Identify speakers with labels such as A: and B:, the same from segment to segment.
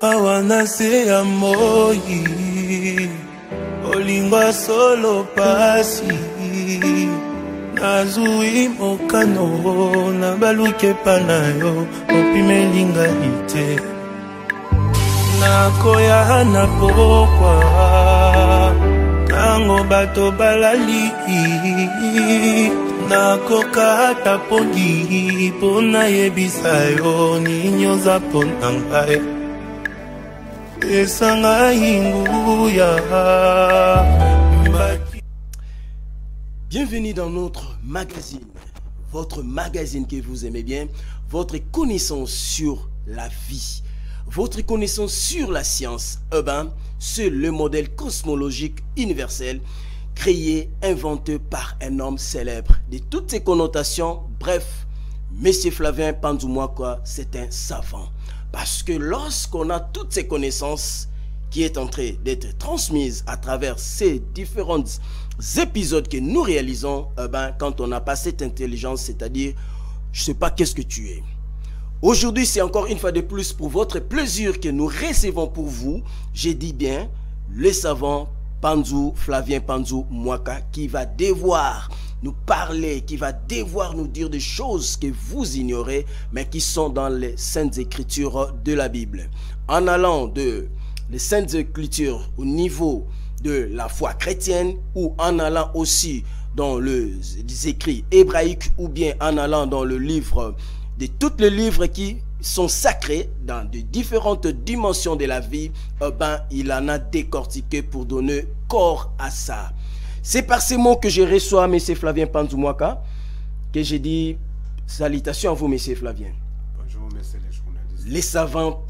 A: awana se ya moi olingwa solo pasi nazui mokano na baluke pana yo opimelinga ite nakoya na pokwa tango bato balali nakokata pongi pona yebisa yo ninyoza pona ngai esanga hinguya.
B: Bienvenue dans notre magazine, votre magazine que vous aimez bien, votre connaissance sur la vie, votre connaissance sur la science. C'est le modèle cosmologique universel créé, inventé par un homme célèbre. De toutes ses connotations, bref, Monsieur Flavien Panzou-Mwaka, c'est un savant. Parce que lorsqu'on a toutes ces connaissances qui est en train d'être transmises à travers ces différents épisodes que nous réalisons, quand on n'a pas cette intelligence, c'est-à-dire, je ne sais pas qu'est-ce que tu es. Aujourd'hui, c'est encore une fois de plus pour votre plaisir que nous recevons pour vous, j'ai dit bien, le savant Flavien Panzou-Mwaka, qui va devoir nous parler, qui va devoir nous dire des choses que vous ignorez, mais qui sont dans les Saintes Écritures de la Bible. En allant de les Saintes Écritures au niveau de la foi chrétienne, ou en allant aussi dans les écrits hébraïques, ou bien en allant dans le livre, de tous les livres qui sont sacrés dans de différentes dimensions de la vie, il en a décortiqué pour donner corps à ça. C'est par ces mots que je reçois M. Flavien Panzou-Mwaka que j'ai dit salutations à vous, M. Flavien.
C: Bonjour, messieurs les journalistes.
B: Les savants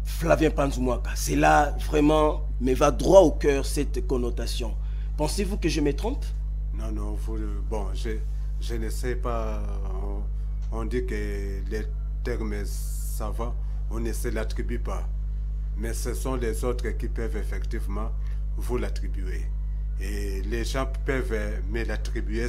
B: Flavien Panzou-Mwaka, c'est là vraiment me va droit au cœur cette connotation. Pensez-vous que je me trompe?
C: Non, non, bon, je ne sais pas. On dit que les termes savants, on ne se l'attribue pas. Mais ce sont les autres qui peuvent effectivement vous l'attribuer. Et les gens peuvent me l'attribuer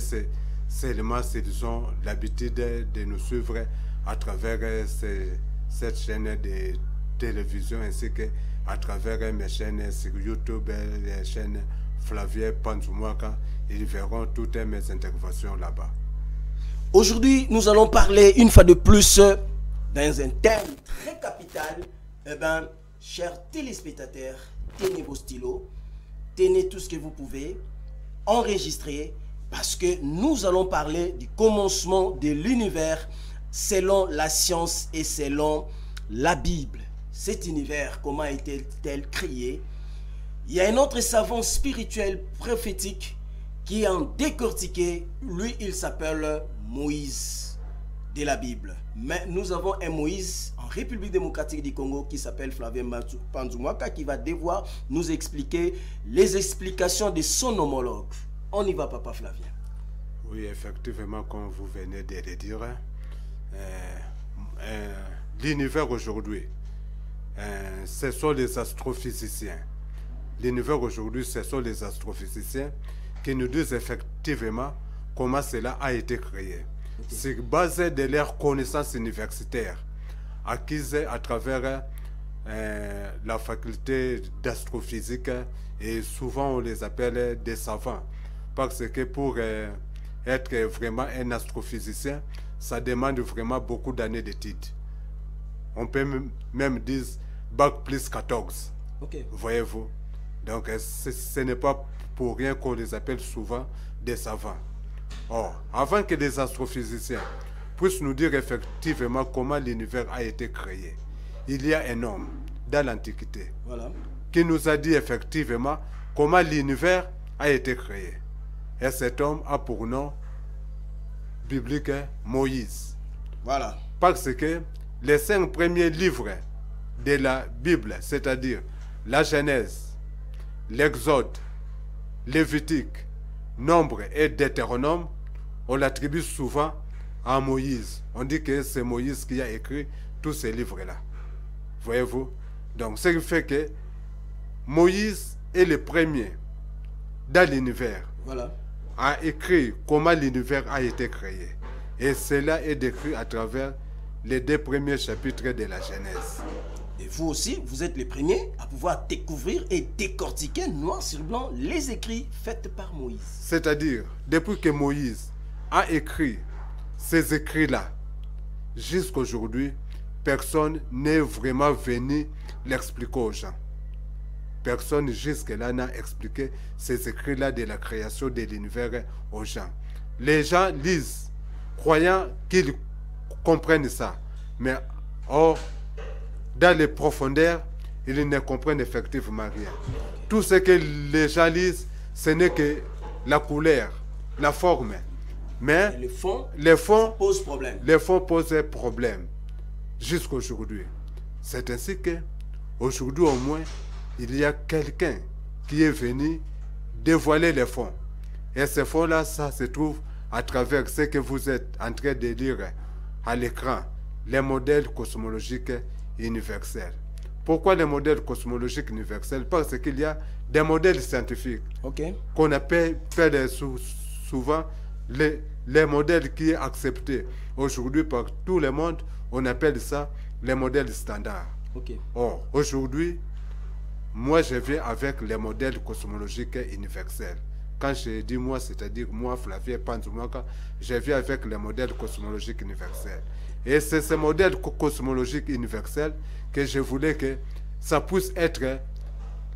C: seulement s'ils ont l'habitude de nous suivre à travers cette chaîne de télévision ainsi qu'à travers mes chaînes sur YouTube, les chaînes Flavien Panzou-Mwaka. Ils verront toutes mes interventions là-bas.
B: Aujourd'hui, nous allons parler une fois de plus dans un thème très capital. Chers téléspectateurs, tenez vos stylos, tenez tout ce que vous pouvez, enregistrer, parce que nous allons parler du commencement de l'univers selon la science et selon la Bible. Cet univers, comment a été-il créé? Il y a un autre savant spirituel prophétique qui a décortiqué, lui il s'appelle Moïse de la Bible. Mais nous avons un Moïse en République démocratique du Congo qui s'appelle Flavien Panzou-Mwaka qui va devoir nous expliquer les explications de son homologue. On y va, papa Flavien.
C: Oui, effectivement, comme vous venez de le dire, l'univers aujourd'hui, ce sont les astrophysiciens. L'univers aujourd'hui, ce sont les astrophysiciens qui nous disent effectivement comment cela a été créé. C'est basé de leurs connaissances universitaires acquises à travers la faculté d'astrophysique, et souvent on les appelle des savants parce que pour être vraiment un astrophysicien, ça demande vraiment beaucoup d'années d'études. On peut même dire bac plus 14. Voyez-vous. Donc ce n'est pas pour rien qu'on les appelle souvent des savants. Or, avant que les astrophysiciens puissent nous dire effectivement comment l'univers a été créé, il y a un homme dans l'Antiquité qui nous a dit effectivement comment l'univers a été créé. Et cet homme a pour nom biblique Moïse.
B: Voilà.
C: Parce que les 5 premiers livres de la Bible, c'est-à-dire la Genèse, l'Exode, Lévitique, Nombre et Deutéronome, on l'attribue souvent à Moïse. On dit que c'est Moïse qui a écrit tous ces livres-là. Voyez-vous? Donc, ce qui fait que Moïse est le premier dans l'univers a écrit comment l'univers a été créé. Et cela est décrit à travers les 2 premiers chapitres de la Genèse.
B: Et vous aussi, vous êtes les premiers à pouvoir découvrir et décortiquer noir sur blanc les écrits faits par Moïse.
C: C'est-à-dire, depuis que Moïse a écrit ces écrits-là, jusqu'à aujourd'hui, personne n'est vraiment venu l'expliquer aux gens. Personne jusque-là n'a expliqué ces écrits-là de la création de l'univers aux gens. Les gens lisent, croyant qu'ils comprennent ça. Mais or, dans les profondeurs, ils ne comprennent effectivement rien. Tout ce que les gens lisent, ce n'est que la couleur, la forme. Mais
B: les fonds posent problème.
C: Les fonds posent problème jusqu'à aujourd'hui. C'est ainsi que, aujourd'hui au moins, il y a quelqu'un qui est venu dévoiler les fonds. Et ces fonds-là, ça se trouve à travers ce que vous êtes en train de lire à l'écran, les modèles cosmologiques universels. Pourquoi les modèles cosmologiques universels? Parce qu'il y a des modèles scientifiques qu'on appelle souvent les modèles qui sont acceptés aujourd'hui par tout le monde. On appelle ça les modèles standards. Or, aujourd'hui, moi, je viens avec les modèles cosmologiques universels. Quand je dis moi, c'est-à-dire moi, Flavien Panzumaka, je viens avec les modèles cosmologiques universels. Et c'est ce modèle cosmologique universel que je voulais que ça puisse être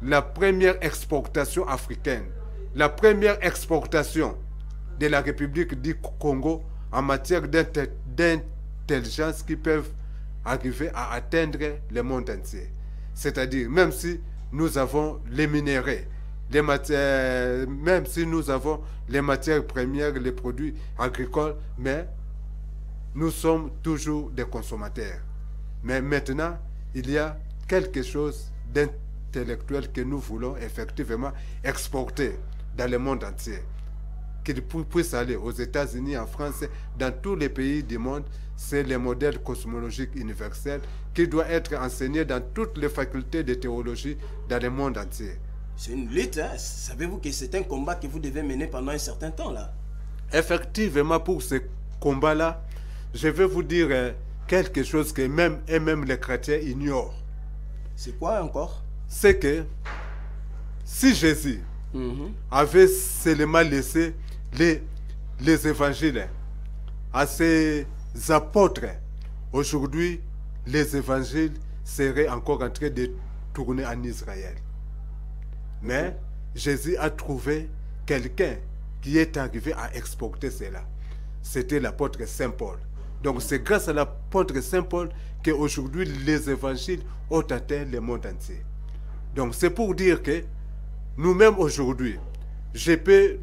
C: la première exportation africaine, la première exportation de la République du Congo en matière d'intelligence qui peuvent arriver à atteindre le monde entier. C'est-à-dire, même si nous avons les minéraux, même si nous avons les matières premières, les produits agricoles, mais nous sommes toujours des consommateurs. Mais maintenant, il y a quelque chose d'intellectuel que nous voulons effectivement exporter dans le monde entier. Qu'il puisse aller aux États-Unis, en France, dans tous les pays du monde. C'est le modèle cosmologique universel qui doit être enseigné dans toutes les facultés de théologie dans le monde entier.
B: C'est une lutte, hein? Savez-vous que c'est un combat que vous devez mener pendant un certain temps, là?
C: Effectivement, pour ce combat-là, je vais vous dire quelque chose que même les chrétiens ignorent.
B: C'est quoi encore?
C: C'est que si Jésus avait seulement laissé les évangiles à ses apôtres, aujourd'hui, les évangiles seraient encore en train de tourner en Israël. Mais Jésus a trouvé quelqu'un qui est arrivé à exporter cela. C'était l'apôtre Saint Paul. Donc c'est grâce à l'apôtre Saint Paul qu'aujourd'hui les évangiles ont atteint le monde entier. Donc c'est pour dire que nous-mêmes aujourd'hui, je peux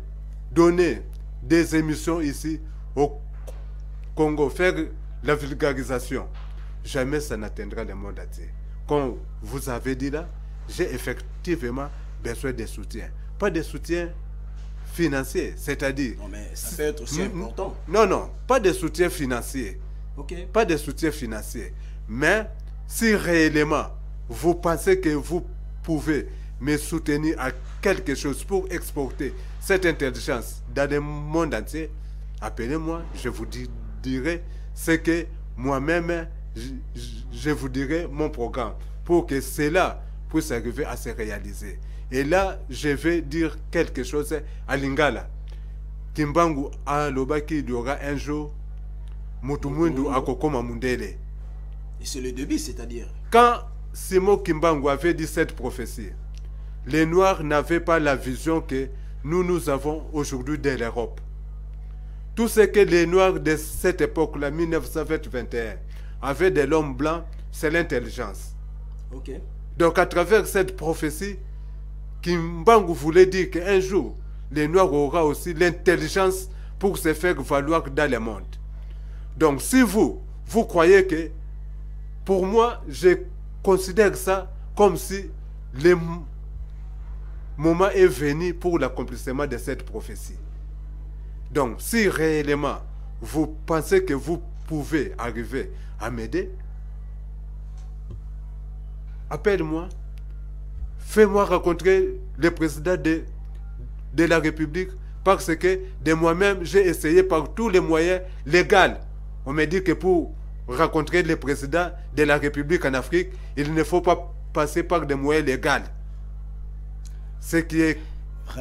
C: donner des émissions ici au Congo, faire la vulgarisation. Jamais ça n'atteindra le monde entier. Comme vous avez dit là, j'ai effectivement besoin de soutien. Pas de soutien financier, c'est-à-dire...
B: Non, mais ça peut être aussi important.
C: Non, pas de soutien financier. Pas de soutien financier. Mais si réellement vous pensez que vous pouvez me soutenir à quelque chose pour exporter cette intelligence dans le monde entier, appelez-moi, je vous dirai ce que moi-même, je vous dirai mon programme pour que cela puisse arriver à se réaliser. Et là, je vais dire quelque chose à Lingala. Kimbangu a lobaki, il y aura un jour, Mutumundu a kokoma mundele.
B: Et c'est le début, c'est-à-dire?
C: Quand Simon Kimbangu avait dit cette prophétie, les Noirs n'avaient pas la vision que nous avons aujourd'hui de l'Europe. Tout ce que les Noirs de cette époque-là, 1921, avaient de l'homme blanc, c'est l'intelligence. Donc à travers cette prophétie, Kimbangu voulait dire qu'un jour, les Noirs auront aussi l'intelligence pour se faire valoir dans le monde. Donc si vous croyez que, pour moi, je considère ça comme si le moment est venu pour l'accomplissement de cette prophétie. Donc si réellement vous pensez que vous pouvez arriver à m'aider, appelle-moi. Fais-moi rencontrer le président de la République parce que de moi-même, j'ai essayé par tous les moyens légaux. On me dit que pour rencontrer le président de la République en Afrique, il ne faut pas passer par des moyens légaux. Ce qui est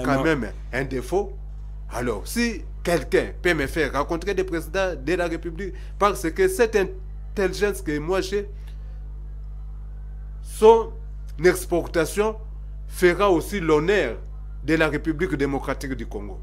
C: quand même un défaut. Alors, si quelqu'un peut me faire rencontrer le président de la République, parce que cette intelligence que moi j'ai, son exportation fera aussi l'honneur de la République démocratique du Congo.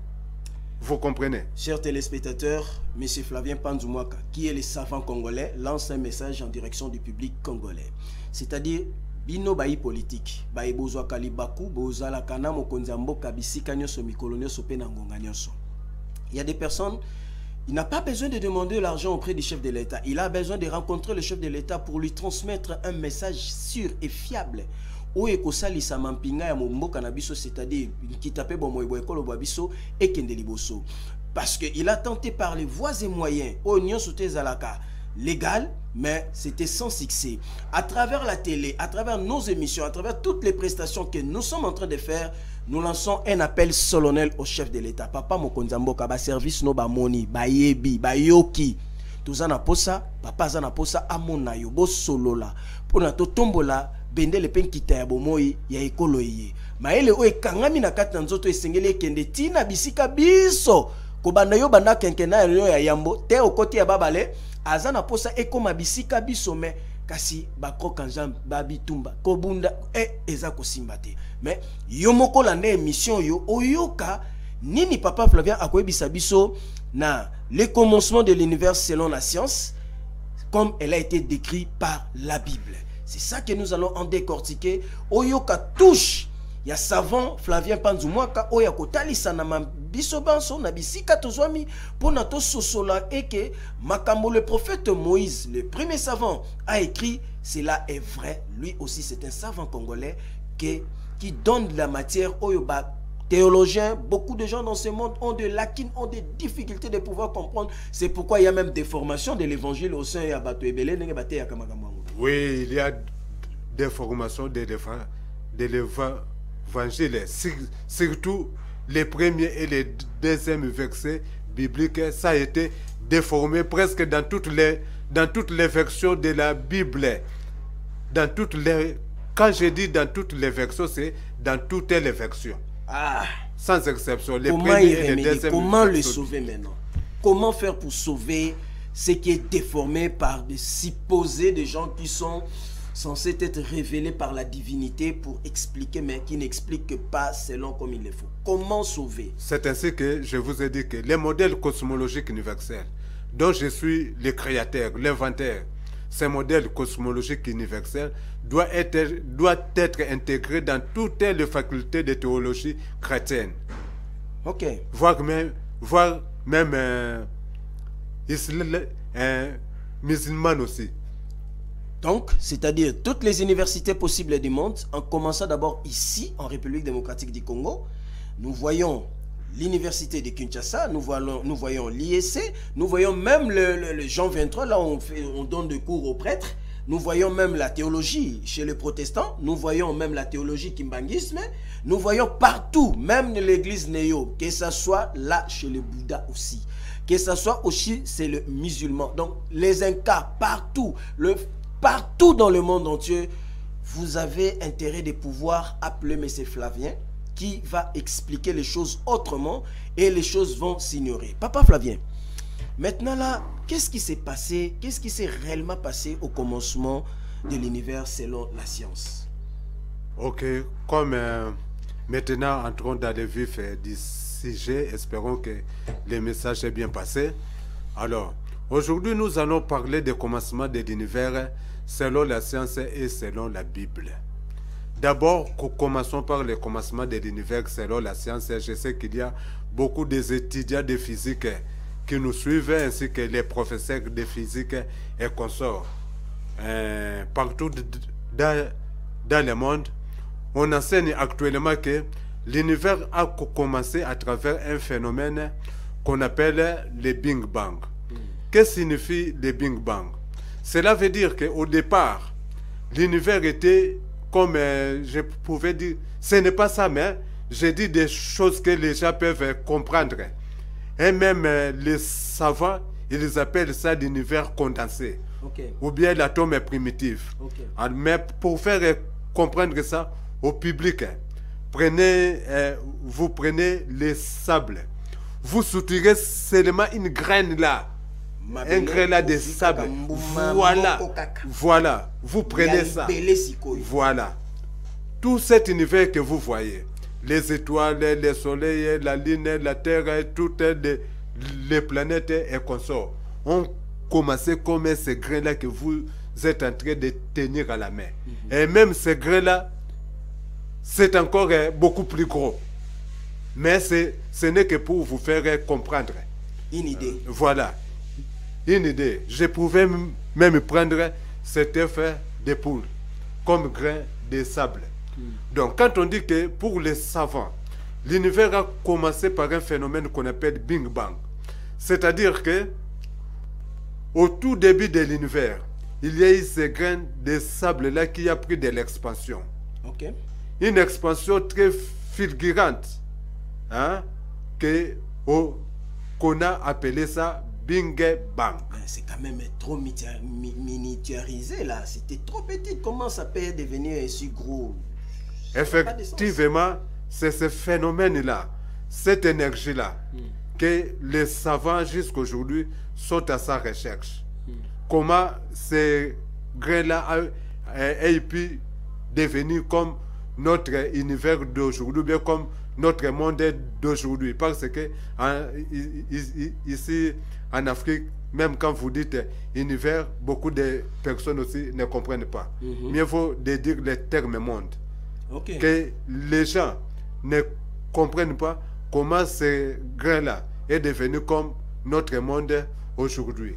C: Vous comprenez?
B: Chers téléspectateurs, M. Flavien Panzumwaka, qui est le savant congolais, lance un message en direction du public congolais. C'est-à-dire, bino bayi politique, bayi bozwa kalibaku, bozala kana mokonzambo kabisika nyoso mikolonio sope na ngonga nyoso. Il y a des personnes, il n'a pas besoin de demander l'argent auprès du chef de l'État. Il a besoin de rencontrer le chef de l'État pour lui transmettre un message sûr et fiable. C'est-à-dire parce qu'il a tenté par les voies et moyens légal, mais c'était sans succès. À travers la télé, à travers nos émissions, à travers toutes les prestations que nous sommes en train de faire, nous lançons un appel solennel au chef de l'État. Papa Mokonzamboka, ba service no ba moni, ba yebi, ba yoki. Tozana posa, papa zana posa amona yo bo solola. Pona to tombola bende le pen kita ya bomoi ya ekolo ye. Maele o ekangami na kati na nzoto esengeli kende tina bisika biso. Kobanda yo banda kenkena yo ya yambo te okoti ya babale azana posa ekoma bisika biso me kasi bakroka njam babitumba kobunda eza kosimba te. Mais yo moko la ne émission yo oyoka nini papa Flavien akoyebisa biso na le commencement de l'univers selon la science comme elle a été décrite par la Bible. C'est ça que nous allons en décortiquer. Oyoka touche ya savant Flavien Panzumwaka oya kotalisa na biso banso na bisika tozwami pona to sosola et que makambo le prophète Moïse, le premier savant, a écrit, cela est vrai. Lui aussi c'est un savant congolais qui donne de la matière oyoba. Théologiens, beaucoup de gens dans ce monde ont des lacunes, ont des difficultés de pouvoir comprendre. C'est pourquoi il y a même des formations de l'évangile au sein de l'évangile.
C: Oui, il y a des formations de l'évangile, surtout les premiers et les deuxièmes versets bibliques. Ça a été déformé presque dans toutes les versions de la Bible. Quand je dis dans toutes les versions, c'est dans toutes les versions.
B: Ah,
C: sans exception. Les
B: comment y remédier? Comment le sauver maintenant? Comment faire pour sauver ce qui est déformé par des supposés de gens qui sont censés être révélés par la divinité pour expliquer, mais qui n'expliquent pas selon comme il le faut? Comment sauver?
C: C'est ainsi que je vous ai dit que les modèles cosmologiques universels, dont je suis le créateur, l'inventeur, ces modèles cosmologiques universels doit être intégré dans toutes les facultés de théologie chrétienne.
B: Ok.
C: Voire même musulman aussi.
B: Donc, c'est-à-dire toutes les universités possibles du monde, en commençant d'abord ici, en République démocratique du Congo, nous voyons l'université de Kinshasa, nous voyons l'IEC, nous voyons même le Jean 23, là on donne des cours aux prêtres, nous voyons même la théologie chez les protestants, nous voyons même la théologie kimbangisme, nous voyons partout, même l'église néo, que ce soit là chez les Bouddhas aussi, que ce soit aussi c'est le musulman, donc les Incas, partout dans le monde entier, vous avez intérêt de pouvoir appeler M. Flavien, qui va expliquer les choses autrement et les choses vont s'ignorer. Papa Flavien, maintenant là, qu'est-ce qui s'est passé? Qu'est-ce qui s'est réellement passé au commencement de l'univers selon la science?
C: Ok, comme maintenant entrons dans le vif du sujet, espérons que le message est bien passé. Alors, aujourd'hui nous allons parler du commencement de l'univers selon la science et selon la Bible. D'abord, commençons par le commencement de l'univers selon la science. Je sais qu'il y a beaucoup d'étudiants de physique qui nous suivent, ainsi que les professeurs de physique et consorts. Partout dans le monde, on enseigne actuellement que l'univers a commencé à travers un phénomène qu'on appelle le Big Bang. Qu'est-ce que signifie le Big Bang? Cela veut dire qu'au départ, l'univers était... Comme je pouvais dire, ce n'est pas ça, mais je dis des choses que les gens peuvent comprendre. Et même les savants, ils appellent ça l'univers condensé. ou bien l'atome est primitif. Mais pour faire comprendre ça au public, vous prenez les sables, vous soutirez seulement une graine là, un grain là de sable. Voilà, vous prenez ça. Voilà. Tout cet univers que vous voyez, les étoiles, les soleils, la lune, la terre, toutes les planètes et consorts, ont commencé comme ces grains-là que vous êtes en train de tenir à la main. Et même ces grains-là, c'est encore beaucoup plus gros. Mais ce n'est que pour vous faire comprendre.
B: Une idée.
C: Voilà. Une idée. Je pouvais même prendre cet œuf de poule comme grain de sable. Donc, quand on dit que pour les savants, l'univers a commencé par un phénomène qu'on appelle Big Bang. C'est-à-dire que au tout début de l'univers, il y a eu ces grains de sable-là qui a pris de l'expansion. Une expansion très fulgurante, hein, qu'on a appelé ça Big Bang.
B: C'est quand même trop miniaturisé là. C'était trop petit. Comment ça peut devenir si gros?
C: Effectivement, c'est ce phénomène-là, cette énergie-là, que les savants jusqu'à aujourd'hui sont à sa recherche. Comment ces grains-là aient pu devenir comme notre univers d'aujourd'hui, bien comme notre monde d'aujourd'hui. Parce que ici, en Afrique, même quand vous dites univers, beaucoup de personnes aussi ne comprennent pas. Mieux vaut de dire le terme monde. Que les gens ne comprennent pas comment ce grain-là est devenu comme notre monde aujourd'hui.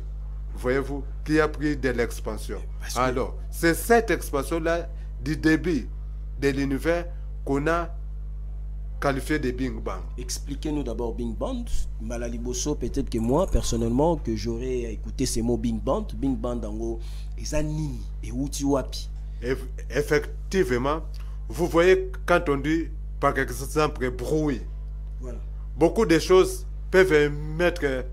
C: Voyez-vous, qui a pris de l'expansion. Alors, c'est cette expansion-là du début de l'univers qu'on a qualifié de Big Bang.
B: Expliquez-nous d'abord Big Bang. Malali Bosso, peut-être que moi, personnellement, que j'aurais écouté ces mots Big Bang, en gros, Ezanini et Utiwapi.
C: Effectivement, vous voyez, quand on dit, par exemple, bruit, beaucoup de choses peuvent mettre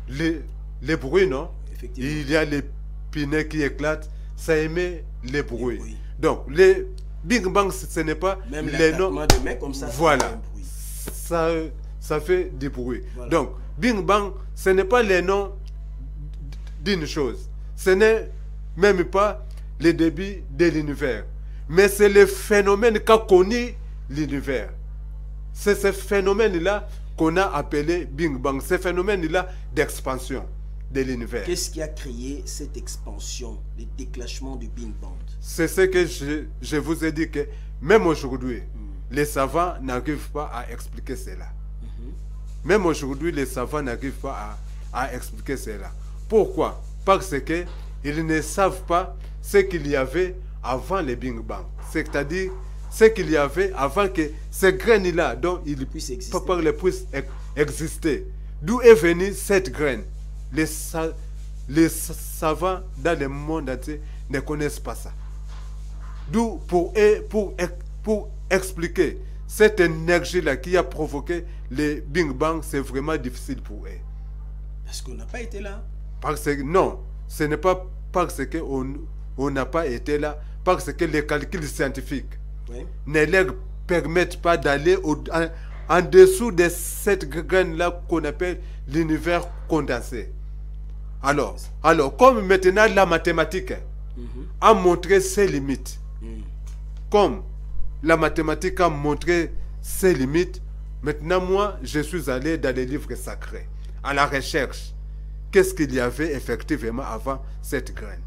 C: les bruits, non? Il y a les pinets qui éclatent, ça émet les bruits. Donc, les Big Bang, ce n'est pas
B: même
C: les noms.
B: De main comme ça,
C: voilà, ça fait du bruit. Donc, Big Bang, ce n'est pas les noms d'une chose. Ce n'est même pas le début de l'univers. Mais c'est le phénomène qu'a connu l'univers. C'est ce phénomène-là qu'on a appelé Big Bang. Ce phénomène-là d'expansion de l'univers.
B: Qu'est-ce qui a créé cette expansion, le déclenchement du Big Bang? C'est
C: ce que je vous ai dit, que même aujourd'hui, les savants n'arrivent pas à expliquer cela. Même aujourd'hui, les savants n'arrivent pas à expliquer cela. Pourquoi? Parce qu'ils ne savent pas ce qu'il y avait avant le Big Bang. C'est-à-dire ce qu'il y avait avant que ces graines-là, dont il puisse exister. D'où est venue cette graine? Les savants dans le monde entier ne connaissent pas ça. D'où pour expliquer cette énergie-là qui a provoqué le Big Bang, c'est vraiment difficile pour eux.
B: Parce qu'on n'a pas été là.
C: Non, ce n'est pas parce qu'on n'a pas été là, parce que les calculs scientifiques ne leur permettent pas d'aller en dessous de cette graine-là qu'on appelle l'univers condensé. Alors, comme maintenant la mathématique a montré ses limites, comme la mathématique a montré ses limites, maintenant moi, je suis allé dans les livres sacrés, à la recherche. Qu'est-ce qu'il y avait effectivement avant cette graine?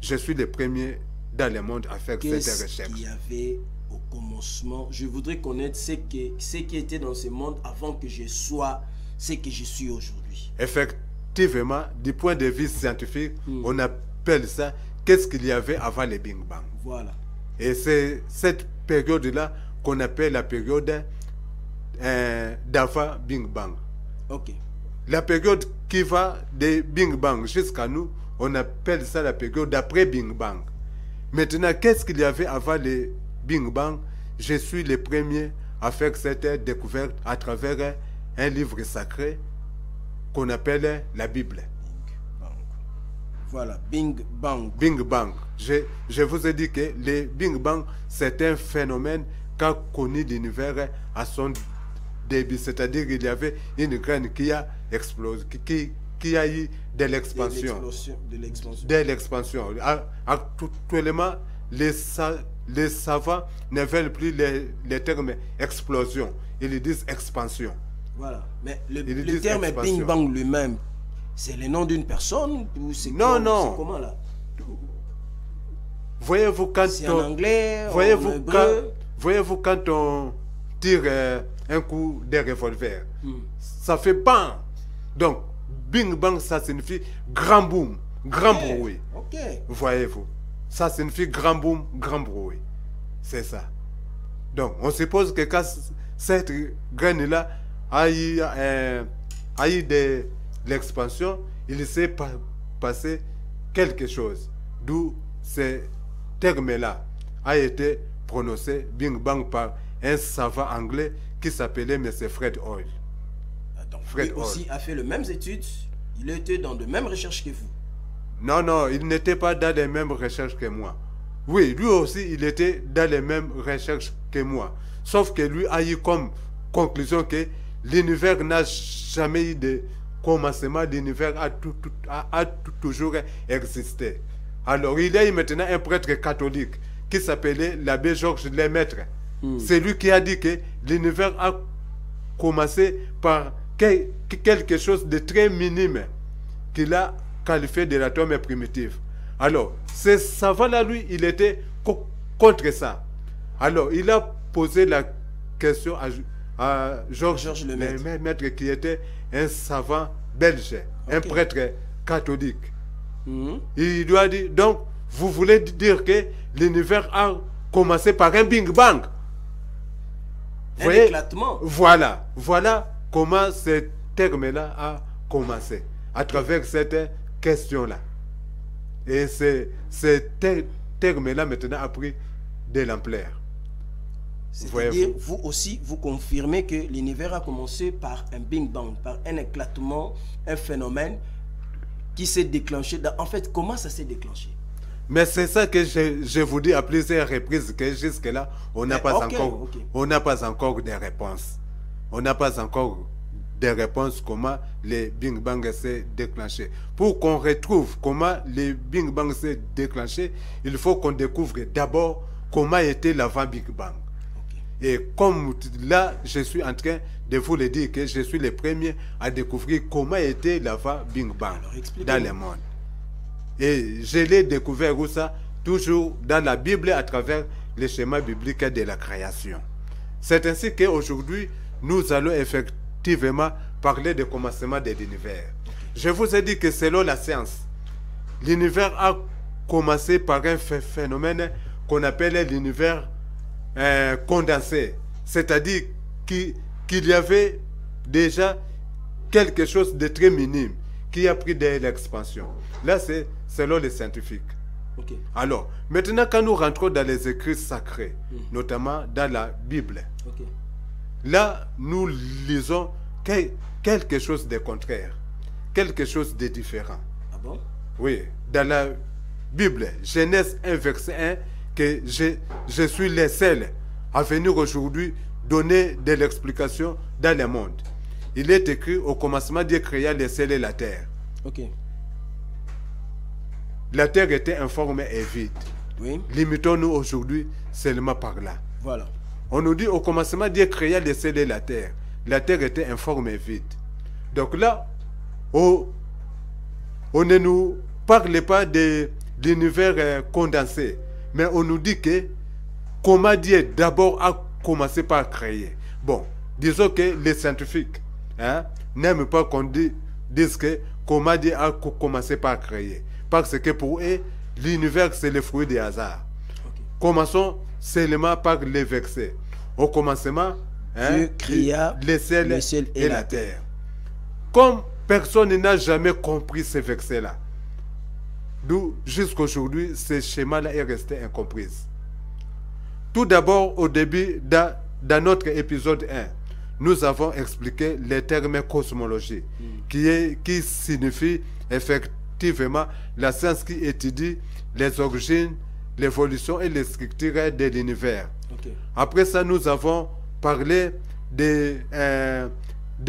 C: Je suis le premier dans le monde à faire cette recherche.
B: Qu'est-ce qu'il y avait au commencement? Je voudrais connaître ce qui était dans ce monde avant que je sois ce que je suis aujourd'hui.
C: Effectivement, du point de vue scientifique, on appelle ça qu'est-ce qu'il y avait avant le Big Bang.
B: Voilà.
C: Et c'est cette période-là qu'on appelle la période d'avant Big Bang. La période qui va de Big Bang jusqu'à nous, on appelle ça la période d'après Big Bang. Maintenant, qu'est-ce qu'il y avait avant le Big Bang? Je suis le premier à faire cette découverte à travers un livre sacré qu'on appelle la Bible.
B: Voilà, Bing Bang.
C: Bing Bang. Je vous ai dit que le Bing Bang, c'est un phénomène qu'a connu l'univers à son début. C'est-à-dire qu'il y avait une graine qui a explosé, qui a eu de l'expansion. De l'expansion. Actuellement, les savants ne veulent plus les termes explosion. Ils disent expansion.
B: Voilà. Mais le terme Bing Bang lui-même, c'est le nom d'une personne ou c'est
C: non.
B: Comment là?
C: Voyez-vous quand
B: c'est en anglais,
C: voyez-vous quand on tire un coup de revolver, ça fait bang. Donc Bing Bang, ça signifie grand boom, grand bruit.
B: Ok.
C: Voyez-vous, ça signifie grand boom, grand bruit. C'est ça. Donc on suppose que quand cette graine-là a eu de l'expansion, il s'est passé quelque chose. D'où ce terme-là a été prononcé Bing Bang par un savant anglais qui s'appelait M. Fred Hoyle.
B: Donc, lui aussi a fait les mêmes études, il était dans de mêmes recherches que vous.
C: Non, il n'était pas dans les mêmes recherches que moi. Oui, lui aussi, il était dans les mêmes recherches que moi. Sauf que lui a eu comme conclusion que l'univers n'a jamais eu de commencement, l'univers a toujours existé. Alors, il y a eu maintenant un prêtre catholique qui s'appelait l'abbé Georges Lemaître. C'est lui qui a dit que l'univers a commencé par quelque chose de très minime qu'il a qualifié de l'atome primitif. Alors, ce savant-là, lui, il était contre ça. Alors, il a posé la question à Georges Lemaître, qui était un savant belge, un prêtre catholique. Il lui a dit, donc, vous voulez dire que l'univers a commencé par un Bing Bang?
B: Un éclatement.
C: Voilà comment ce terme-là a commencé, à travers cette question-là. Et ce terme-là, maintenant, a pris de l'ampleur.
B: C'est-à-dire, vous aussi, vous confirmez que l'univers a commencé par un Bing Bang, par un éclatement, un phénomène qui s'est déclenché. En fait, comment ça s'est déclenché?
C: Mais c'est ça que je vous dis à plusieurs reprises, que jusque-là, on n'a pas encore de réponses. On n'a pas encore de réponses comment le Bing Bang s'est déclenché. Pour qu'on retrouve comment le Bing Bang s'est déclenché, il faut qu'on découvre d'abord comment était l'avant Big Bang. Et comme là, je suis en train de vous le dire que je suis le premier à découvrir comment était l'avant Big Bang dans le monde. Et je l'ai découvert où ça? Toujours dans la Bible, à travers les schémas bibliques de la création. C'est ainsi qu'aujourd'hui, nous allons effectivement parler du commencement de l'univers. Je vous ai dit que selon la science, l'univers a commencé par un phénomène qu'on appelle l'univers condensé. C'est-à-dire qu'il y avait déjà quelque chose de très minime qui a pris de l'expansion. Là, c'est selon les scientifiques. Alors, maintenant, quand nous rentrons dans les écrits sacrés, notamment dans la Bible, là, nous lisons quelque chose de contraire, quelque chose de différent.
B: Ah bon?
C: Oui, dans la Bible, Genèse 1, verset 1, que je suis le seul à venir aujourd'hui donner de l'explication dans le monde. Il est écrit au commencement, Dieu créa les cieux et la terre. La terre était informe et vide. Limitons-nous aujourd'hui seulement par là.
B: Voilà.
C: On nous dit au commencement, Dieu créa les cieux et la terre. La terre était informe et vide. Donc là, on ne nous parle pas de l'univers condensé, mais on nous dit que comment Dieu d'abord a commencé par créer. Bon, disons que les scientifiques n'aiment pas qu'on dise que comment Dieu a commencé par créer. Parce que pour eux, l'univers c'est le fruit des hasards. Commençons seulement par les versets. Au commencement,
B: Dieu créa
C: le ciel et la terre. Comme personne n'a jamais compris ces versets-là, d'où jusqu'à aujourd'hui, ce schéma-là est resté incompris. Tout d'abord, au début, dans notre épisode 1, nous avons expliqué le terme cosmologie, qui signifie effectivement effectivement la science qui étudie les origines, l'évolution et les structures de l'univers.
B: Okay.
C: Après ça, nous avons parlé des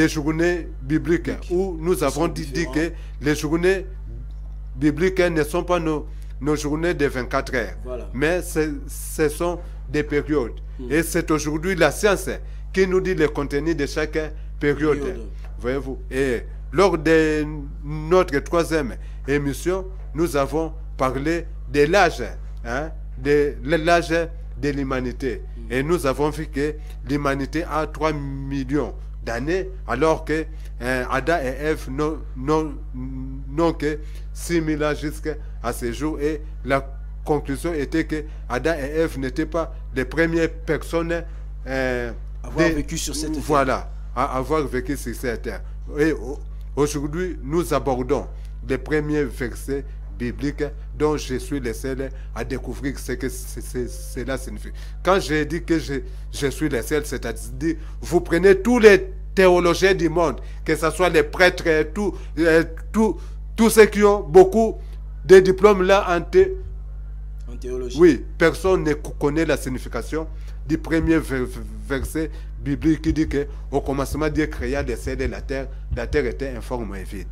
C: journées bibliques, où nous avons dit que les journées bibliques ne sont pas nos journées de 24 heures,
B: voilà.
C: Mais ce sont des périodes. Et c'est aujourd'hui la science qui nous dit le contenu de chaque période. Voyez-vous. Et lors de notre troisième émission, nous avons parlé de l'âge, hein, de l'âge de l'humanité. Et nous avons vu que l'humanité a 3 millions d'années, alors que Adam et Ève n'ont que 6000 ans jusqu'à ce jour. Et la conclusion était que Adam et Ève n'étaient pas les premières personnes
B: avoir vécu sur cette terre.
C: Voilà, à avoir vécu sur cette terre. Et aujourd'hui, nous abordons les premiers versets bibliques dont je suis le seul à découvrir ce que cela signifie. Quand j'ai dit que je suis le seul, c'est-à-dire, vous prenez tous les théologiens du monde, que ce soit les prêtres, tous ceux qui ont beaucoup de diplômes là en théologie. Oui, personne ne connaît la signification du premier verset biblique qui dit que au commencement Dieu créa les cieux et la terre était informe et vide.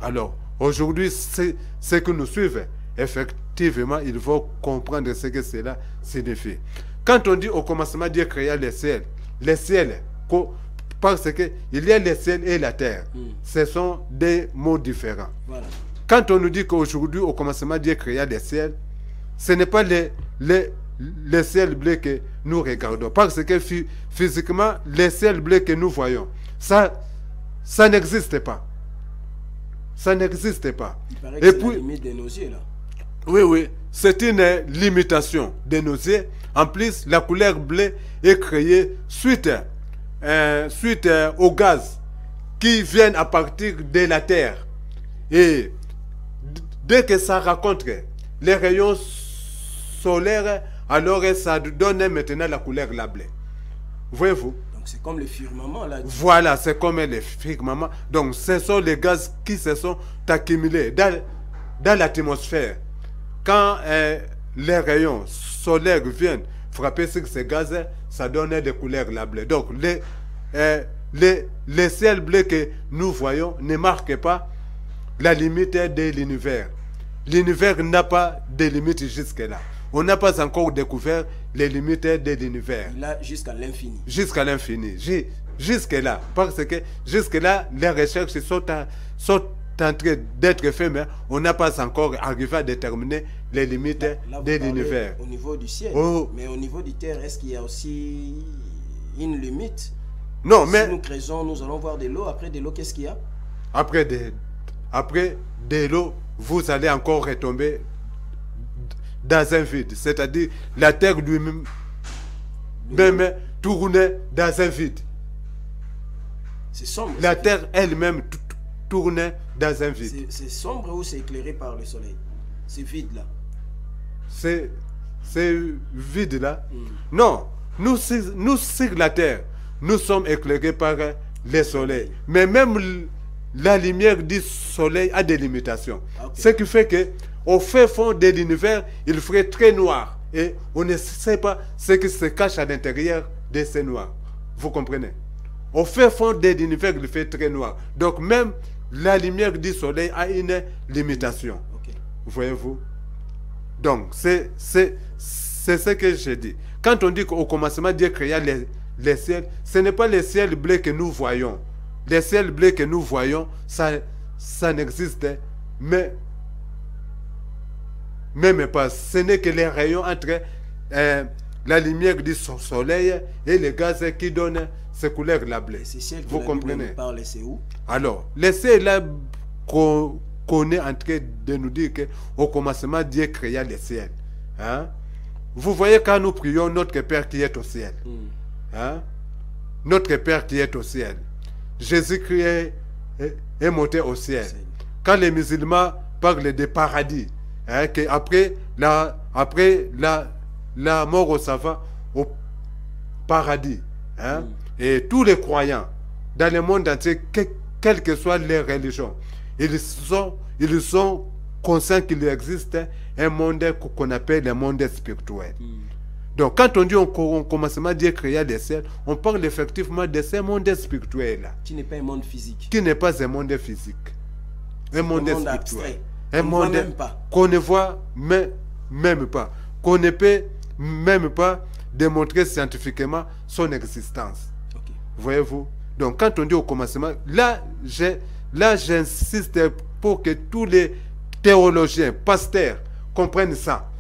C: Alors, aujourd'hui, ceux qui nous suivent, effectivement, ils vont comprendre ce que cela signifie. Quand on dit au commencement Dieu créa les ciels, parce qu'il y a les ciels et la terre, ce sont des mots différents. Voilà. Quand on nous dit qu'aujourd'hui, au commencement Dieu créa les ciels, ce n'est pas les ciels bleus que nous regardons. Parce que physiquement, les ciels bleus que nous voyons, ça n'existe pas. Ça n'existe pas.
B: Il paraît que c'est la limite de nos yeux, là.
C: Oui, oui. C'est une limitation de nos yeux. En plus, la couleur bleue est créée suite au gaz qui viennent à partir de la terre. Et dès que ça rencontre les rayons solaires, alors ça donne maintenant la couleur bleue. Voyez-vous?
B: Donc c'est comme le firmament là.
C: Voilà, c'est comme le firmament. Donc ce sont les gaz qui se sont accumulés dans l'atmosphère. Quand les rayons solaires viennent frapper sur ces gaz, ça donne des couleurs bleues. Donc les ciels bleus que nous voyons ne marquent pas la limite de l'univers. L'univers n'a pas de limite jusque-là. On n'a pas encore découvert les limites de l'univers.
B: Là, jusqu'à l'infini.
C: Jusqu'à l'infini. Jusque-là. Parce que jusque-là, les recherches sont en train d'être faites, mais on n'a pas encore arrivé à déterminer les limites de l'univers.
B: Au niveau du ciel.
C: Oh.
B: Mais au niveau du terre, est-ce qu'il y a aussi une limite?
C: Non, mais...
B: Si nous creusons, nous allons voir de l'eau. Après de l'eau, qu'est-ce qu'il y a? Après
C: de l'eau, vous allez encore retomber dans un vide. C'est-à-dire, la terre lui-même tourne dans un vide.
B: C'est sombre.
C: La terre elle-même tourne dans un vide.
B: C'est sombre ou c'est éclairé par le soleil? C'est vide là.
C: C'est vide là. Non, nous sur la terre, nous sommes éclairés par le soleil. Mais même la lumière du soleil a des limitations. Okay. Ce qui fait que au fait fond de l'univers, il ferait très noir. Et on ne sait pas ce qui se cache à l'intérieur de ces noirs. Vous comprenez? Au fait fond de l'univers, il fait très noir. Donc même la lumière du soleil a une limitation.
B: Okay.
C: Voyez-vous? Donc c'est ce que j'ai dit. Quand on dit qu'au commencement, Dieu créa les ciels, ce n'est pas les ciels bleus que nous voyons. Les ciels bleus que nous voyons, ça n'existe même pas. Ce n'est que les rayons entre la lumière du soleil et les gaz qui donnent ces couleurs là bleues. Vous comprenez?
B: C'est où?
C: Alors, les ciels là qu'on est en train de nous dire qu'au commencement, Dieu créa les ciels. Hein? Vous voyez quand nous prions notre Père qui est au ciel. Hein? Notre Père qui est au ciel. Jésus-Christ est monté au ciel. Quand les musulmans parlent de paradis, hein, après la mort au savant, au paradis. Hein, et tous les croyants dans le monde entier, quelles que soient les religions, ils sont conscient qu'il existe un monde qu'on appelle le monde spirituel. Donc, quand on dit au commencement Dieu créa les ciels, on parle effectivement de ce monde spirituel-là.
B: Qui n'est pas un monde physique.
C: Qui n'est pas un monde physique. Un monde spirituel.
B: Abstrait.
C: Un monde qu'on ne voit même pas. Qu'on ne peut même pas démontrer scientifiquement son existence.
B: Okay.
C: Voyez-vous? Donc, quand on dit au commencement, là, j'insiste pour que tous les théologiens, pasteurs comprennent ça.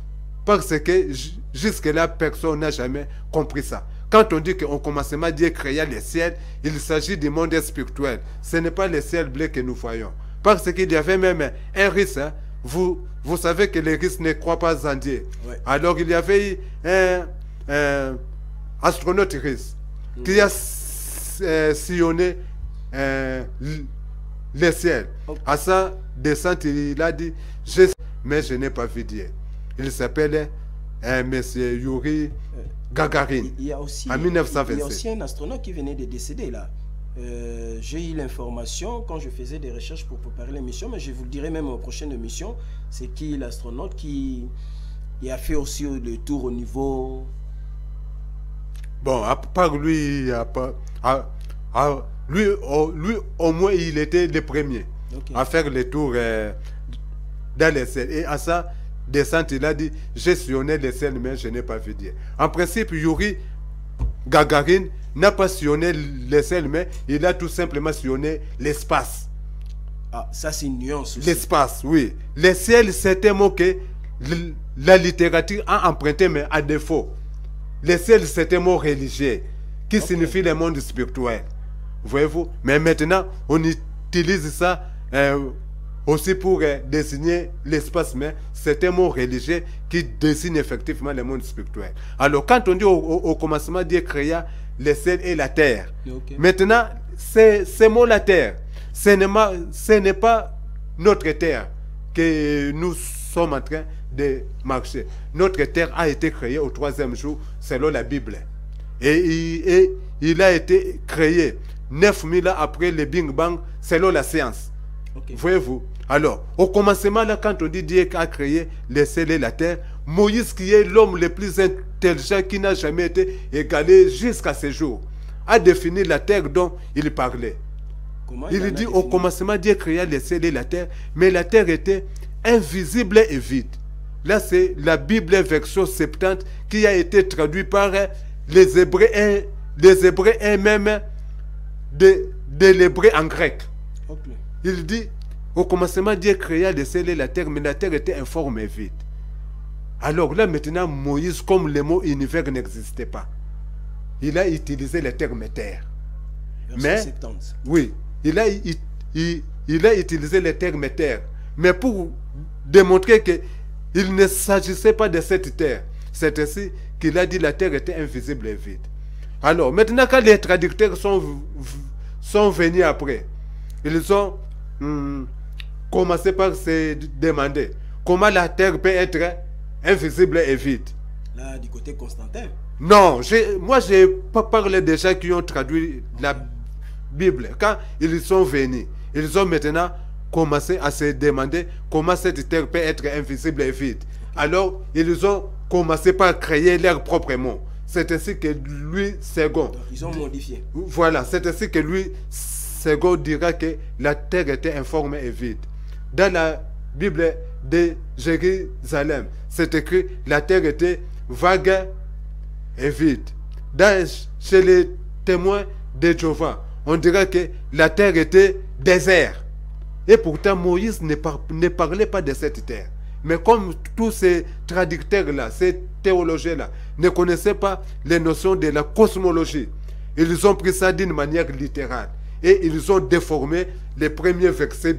C: Parce que jusque-là, personne n'a jamais compris ça. Quand on dit qu'au commencement, Dieu créa les ciels, il s'agit du monde spirituel. Ce n'est pas le ciel bleu que nous voyons. Parce qu'il y avait même un risque. Hein. Vous savez que les risques ne croient pas en Dieu. Ouais. Alors, il y avait un astronaute russe qui a sillonné le ciel. Okay. À sa descente, il a dit, mais je n'ai pas vu Dieu. Il s'appelle monsieur Yuri Gagarin.
B: Il y a aussi,
C: en 1926.
B: Il y a aussi un astronaute qui venait de décéder là. J'ai eu l'information quand je faisais des recherches pour préparer l'émission, mais je vous le dirai même aux prochaines émissions. C'est qui l'astronaute qui a fait aussi le tour au niveau.
C: Bon, à part lui, lui au moins il était le premier à faire le tour dans les ciels. Et à ça, descente, il a dit, j'ai sillonné les ciels, mais je n'ai pas vu Dieu. En principe, Yuri Gagarin n'a pas sillonné les ciels, mais il a tout simplement sillonné l'espace.
B: Ah, ça c'est une nuance aussi.
C: L'espace, oui. Les ciels, c'est un mot que la littérature a emprunté, mais à défaut. Les ciels, c'est un mot religieux qui signifie le monde spirituel. Voyez-vous? Mais maintenant, on utilise ça aussi pour désigner l'espace, mais c'est un mot religieux qui désigne effectivement le monde spirituel. Alors, quand on dit au commencement, Dieu créa les ciels et la terre. Maintenant, ce mot la terre, ce n'est pas notre terre que nous sommes en train de marcher. Notre terre a été créée au 3e jour selon la Bible. Et il a été créé 9000 ans après le Big Bang selon la science. Voyez-vous? Alors, au commencement, là, quand on dit Dieu a créé les ciels et la terre, Moïse, qui est l'homme le plus intelligent qui n'a jamais été égalé jusqu'à ce jour, a défini la terre dont il parlait. Il dit au commencement, Dieu créa les ciels et la terre, mais la terre était invisible et vide. Là, c'est la Bible version 70 qui a été traduite par les Hébreux et même de l'hébreu en grec. Il dit, au commencement, Dieu créa les ciels et la terre, mais la terre était informe et vide. Alors là, maintenant, Moïse, comme le mot univers n'existait pas, il a utilisé le terme terre. Mais,
B: 70.
C: Oui, il a utilisé le terme terre. Mais pour démontrer qu'il ne s'agissait pas de cette terre, c'est ainsi qu'il a dit la terre était invisible et vide. Alors, maintenant, quand les traducteurs sont venus après, ils ont commencé par se demander comment la terre peut être invisible et vide.
B: Là, du côté Constantin.
C: Non, moi, je n'ai pas parlé des gens qui ont traduit la Bible. Quand ils sont venus, ils ont maintenant commencé à se demander comment cette terre peut être invisible et vide. Alors, ils ont commencé par créer leur propre mot. C'est ainsi que Louis II...
B: Donc, ils ont modifié.
C: Voilà, c'est ainsi que Louis II dira que la terre était informe et vide. Dans la Bible de Jérusalem, c'est écrit la terre était vague et vide. Chez les témoins de Jéhovah, on dira que la terre était désert. Et pourtant, Moïse ne parlait pas de cette terre. Mais comme tous ces traducteurs-là, ces théologiens-là, ne connaissaient pas les notions de la cosmologie, ils ont pris ça d'une manière littérale. Et ils ont déformé les premiers versets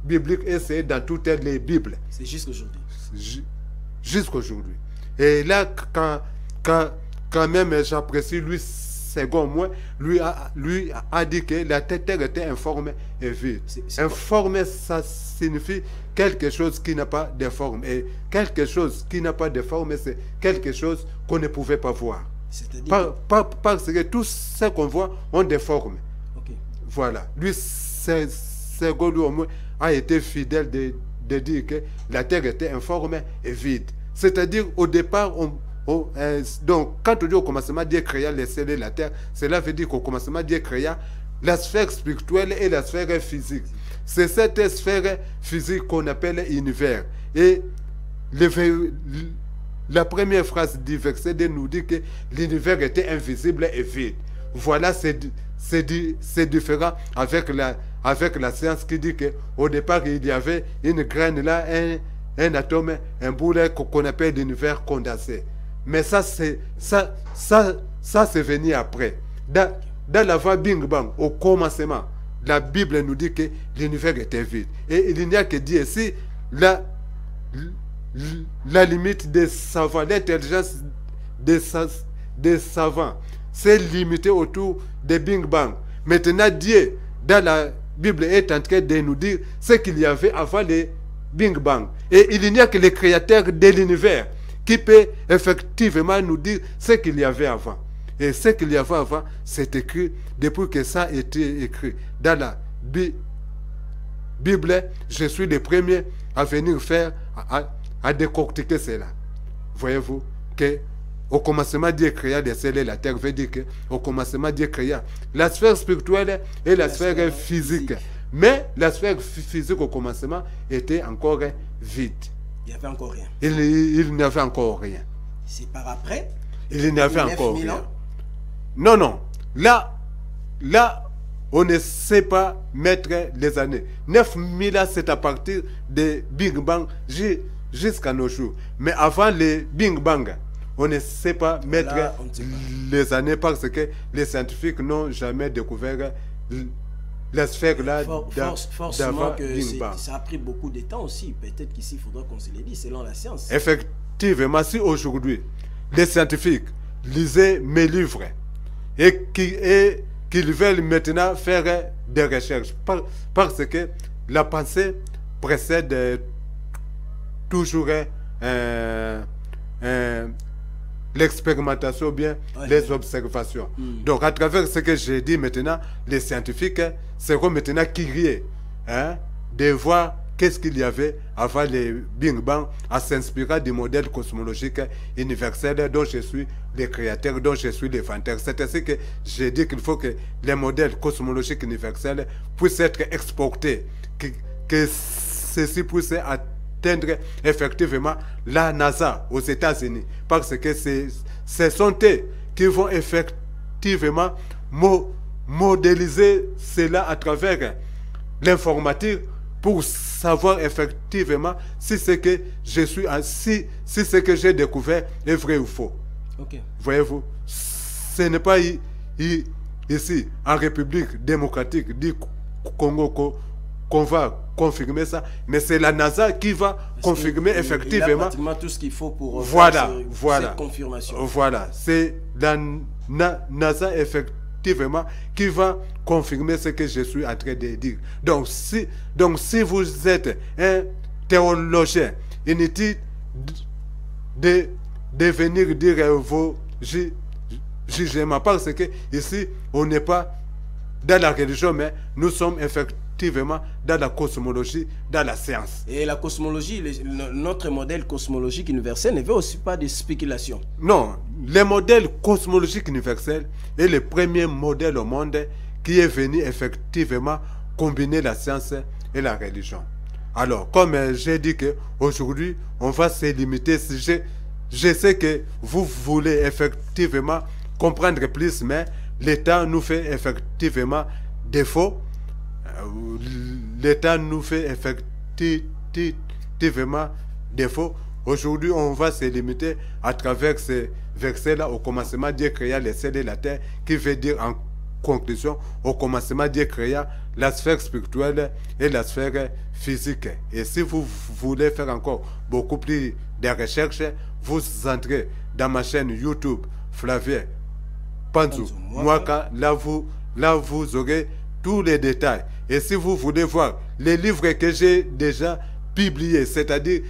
C: bibliques, et c'est dans toutes les Bibles.
B: C'est jusqu'aujourd'hui.
C: Jusqu'aujourd'hui. Et là, quand même j'apprécie lui, second moi, lui a dit que la terre était informe et vide. Informe, ça signifie quelque chose qui n'a pas de forme. Et quelque chose qui n'a pas de forme, c'est quelque chose qu'on ne pouvait pas voir. Parce que tout ce qu'on voit ont des formes. Voilà. Lui, second lui au moins, a été fidèle de dire que la terre était informe et vide. C'est-à-dire, au départ, donc, quand on dit au commencement, Dieu créa les cieux et la terre, cela veut dire qu'au commencement, Dieu créa la sphère spirituelle et la sphère physique. C'est cette sphère physique qu'on appelle univers. Et la première phrase du verset 2 nous dit que l'univers était invisible et vide. Voilà, c'est différent avec la science qui dit qu'au départ, il y avait une graine là, un atome, un boulet qu'on appelle l'univers condensé. Mais ça c'est venu après. Dans la voie Big Bang, au commencement, la Bible nous dit que l'univers était vide. Et il n'y a que Dieu. Si la limite des savants, l'intelligence des savants, c'est limité autour des Big Bang. Maintenant, Dieu, dans la Bible, est en train de nous dire ce qu'il y avait avant les Big Bang. Et il n'y a que le créateur de l'univers qui peut effectivement nous dire ce qu'il y avait avant. Et ce qu'il y avait avant, c'est écrit depuis que ça a été écrit. Dans la Bible, je suis le premier à venir faire, à décortiquer cela. Voyez-vous que au commencement, Dieu créa les cieux et la terre, veut dire qu'au commencement, Dieu créa la sphère spirituelle et la sphère physique. Mais la sphère physique au commencement était encore vide.
B: Il n'y avait encore rien.
C: Il n'y avait encore rien.
B: C'est par après.
C: Il n'y avait encore rien. Non, non. Là, on ne sait pas mettre les années. 9000 ans, c'est à partir de Big Bang jusqu'à nos jours. Mais avant le Big Bang, on ne sait pas mettre les années parce que les scientifiques n'ont jamais découvert la sphère là
B: forcément que ça a pris beaucoup de temps aussi. Peut-être qu'ici, il faudra qu'on se le dise selon la science.
C: Effectivement, si aujourd'hui, les scientifiques lisaient mes livres et qu'ils veulent maintenant faire des recherches parce que la pensée précède toujours l'expérimentation ou bien les observations. Donc, à travers ce que j'ai dit maintenant, les scientifiques seront maintenant curieux de voir qu'est-ce qu'il y avait avant les Big Bang en s'inspirant du modèle cosmologique universel dont je suis le créateur, dont je suis l'inventeur. C'est ainsi que j'ai dit qu'il faut que les modèles cosmologiques universels puissent être exportés, que ceci puisse atteindre effectivement la NASA aux États-Unis, parce que ce sont eux qui vont effectivement modéliser cela à travers l'informatique pour savoir effectivement si ce que je suis, si ce que j'ai découvert est vrai ou faux. Voyez-vous, ce n'est pas ici, en République démocratique du Congo, qu'on va confirmer ça, mais c'est la NASA qui va confirmer effectivement. Il a
B: pratiquement tout ce qu'il faut pour
C: faire
B: cette confirmation.
C: Voilà, c'est la NASA effectivement qui va confirmer ce que je suis en train de dire. Donc si vous êtes un théologien, inutile de venir dire vos jugements, parce que ici on n'est pas dans la religion, mais nous sommes effectivement dans la cosmologie, dans la science.
B: Et la cosmologie, notre modèle cosmologique universel ne veut aussi pas de spéculation.
C: Non, le modèle cosmologique universel est le premier modèle au monde qui est venu effectivement combiner la science et la religion. Alors, comme j'ai dit qu'aujourd'hui, on va se limiter. Je sais que vous voulez effectivement comprendre plus, mais le temps nous fait effectivement défaut. Le temps nous fait effectivement défaut. Aujourd'hui, on va se limiter à travers ces versets-là. Au commencement, Dieu créa les cieux et la terre, qui veut dire en conclusion, au commencement, Dieu créa la sphère spirituelle et la sphère physique. Et si vous voulez faire encore beaucoup plus de recherches, vous entrez dans ma chaîne YouTube, Flavien Panzou Mwaka. Là, vous aurez tous les détails. Et si vous voulez voir les livres que j'ai déjà publiés, c'est-à-dire,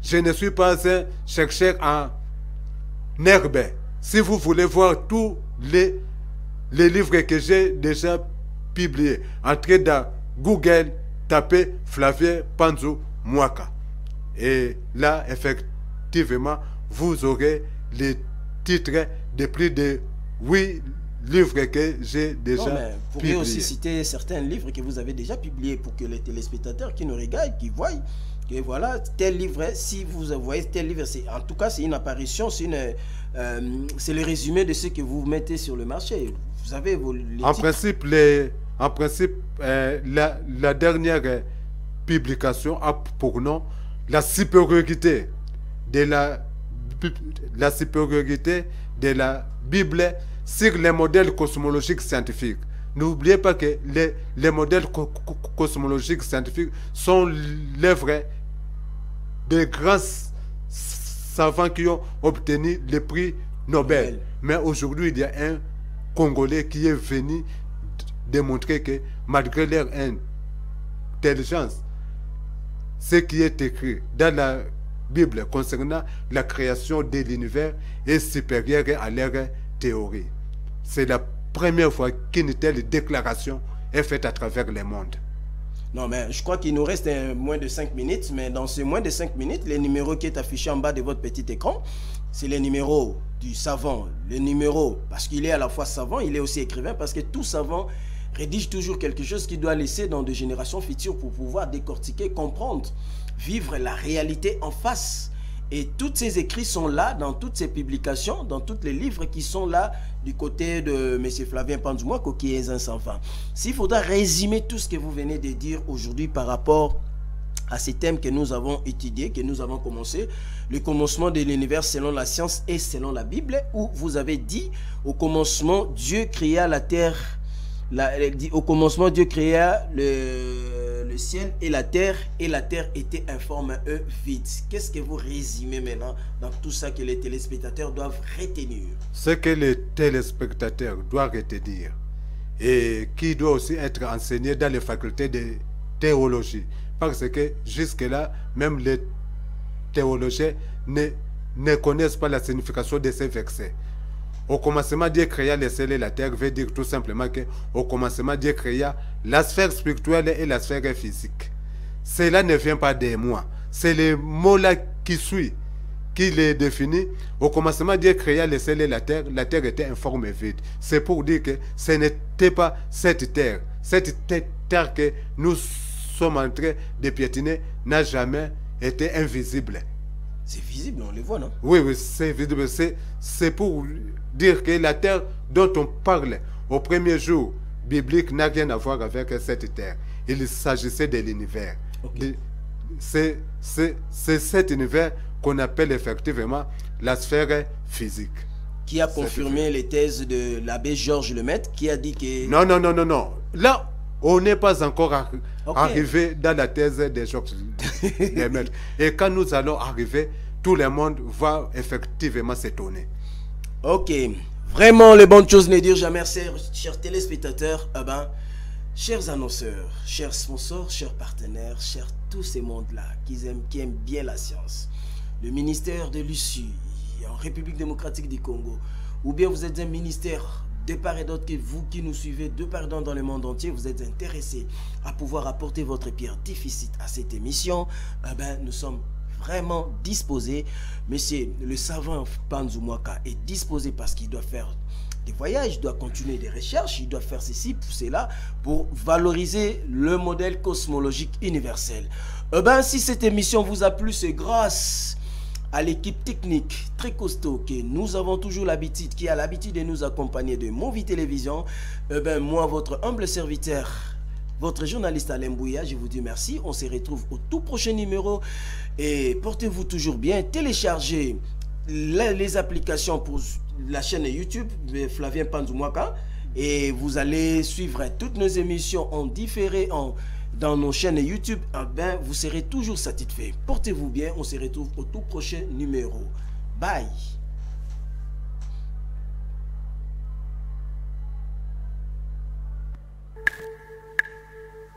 C: je ne suis pas un chercheur en herbe. Si vous voulez voir tous les livres que j'ai déjà publiés, entrez dans Google, tapez Flavien Panzou Mwaka. Et là, effectivement, vous aurez les titres de plus de 8 livres que j'ai déjà publiés.
B: Vous pourriez aussi citer certains livres que vous avez déjà publiés pour que les téléspectateurs qui nous regardent, qui voient que voilà, tel livre, si vous voyez tel livre, en tout cas, c'est une apparition, c'est le résumé de ce que vous mettez sur le marché. Vous avez
C: en principe, la dernière publication a pour nom la supériorité de la Bible sur les modèles cosmologiques scientifiques. N'oubliez pas que les modèles cosmologiques scientifiques sont l'œuvre de grands savants qui ont obtenu le prix Nobel. Mais aujourd'hui, il y a un Congolais qui est venu démontrer que malgré leur intelligence, ce qui est écrit dans la Bible concernant la création de l'univers est supérieur à leur théorie. C'est la première fois qu'une telle déclaration est faite à travers le monde.
B: Non, mais je crois qu'il nous reste moins de 5 minutes. Mais dans ces moins de 5 minutes, les numéros qui est affiché en bas de votre petit écran, c'est les numéros du savant. Les numéros, parce qu'il est à la fois savant, il est aussi écrivain, parce que tout savant rédige toujours quelque chose qu'il doit laisser dans des générations futures pour pouvoir décortiquer, comprendre, vivre la réalité en face. Et tous ces écrits sont là, dans toutes ces publications, dans tous les livres qui sont là, du côté de M. Flavien Panzoumoako, qui est un savant. S'il faudra résumer tout ce que vous venez de dire aujourd'hui par rapport à ces thèmes que nous avons étudiés, que nous avons commencé, le commencement de l'univers selon la science et selon la Bible, où vous avez dit, au commencement, Dieu créa la terre. Au commencement, Dieu créa le ciel et la terre était informe et vide. Qu'est-ce que vous résumez maintenant dans tout ça que les téléspectateurs doivent retenir?
C: Ce que les téléspectateurs doivent retenir et qui doit aussi être enseigné dans les facultés de théologie. Parce que jusque-là, même les théologiens ne connaissent pas la signification de ces versets. Au commencement, Dieu créa le ciel et la terre veut dire tout simplement que au commencement, Dieu créa la sphère spirituelle et la sphère physique. Cela ne vient pas de moi. C'est le mot-là qui suit, qui les définit. Au commencement, Dieu créa le ciel et la terre était informe et vide. C'est pour dire que ce n'était pas cette terre que nous sommes en train de piétiner n'a jamais été invisible.
B: C'est visible, on les voit, non?
C: Oui, c'est visible. C'est pour dire que la terre dont on parle au premier jour biblique n'a rien à voir avec cette terre. Il s'agissait de l'univers. Okay. C'est cet univers qu'on appelle effectivement la sphère physique.
B: Qui a confirmé les thèses de l'abbé Georges Lemaître, qui a dit que...
C: Non. Là, on n'est pas encore arrivé dans la thèse de Georges Lemaître. Et quand nous allons arriver, tout le monde va effectivement s'étonner.
B: Ok. Vraiment, les bonnes choses ne dirent jamais, chers téléspectateurs, chers annonceurs, chers sponsors, chers partenaires, chers tous ces mondes-là qui aiment bien la science. Le ministère de l'USU, en République démocratique du Congo, ou bien vous êtes un ministère de part et d'autre, que vous qui nous suivez de part et d'autre dans le monde entier, vous êtes intéressés à pouvoir apporter votre pierre déficit à cette émission, nous sommes vraiment disposés. Monsieur le savant Panzoumoako est disposé parce qu'il doit faire des voyages, il doit continuer des recherches, il doit faire ceci, cela, pour valoriser le modèle cosmologique universel. Si cette émission vous a plu, c'est grâce à l'équipe technique très costaud que nous avons toujours l'habitude, qui a l'habitude de nous accompagner de Movie Télévision. Moi, votre humble serviteur, votre journaliste Alain Bouya, je vous dis merci. On se retrouve au tout prochain numéro et portez-vous toujours bien. Téléchargez les applications pour la chaîne YouTube de Flavien Panzoumoako et vous allez suivre toutes nos émissions en différé dans nos chaînes YouTube. Vous serez toujours satisfait. Portez-vous bien. On se retrouve au tout prochain numéro. Bye.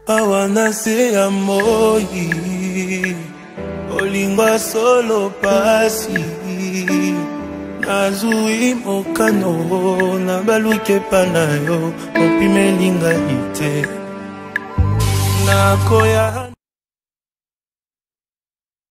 A: Awana se ya moi olingwa solo pasi nazui mokano na baluke panayo opimelinga ite nakoya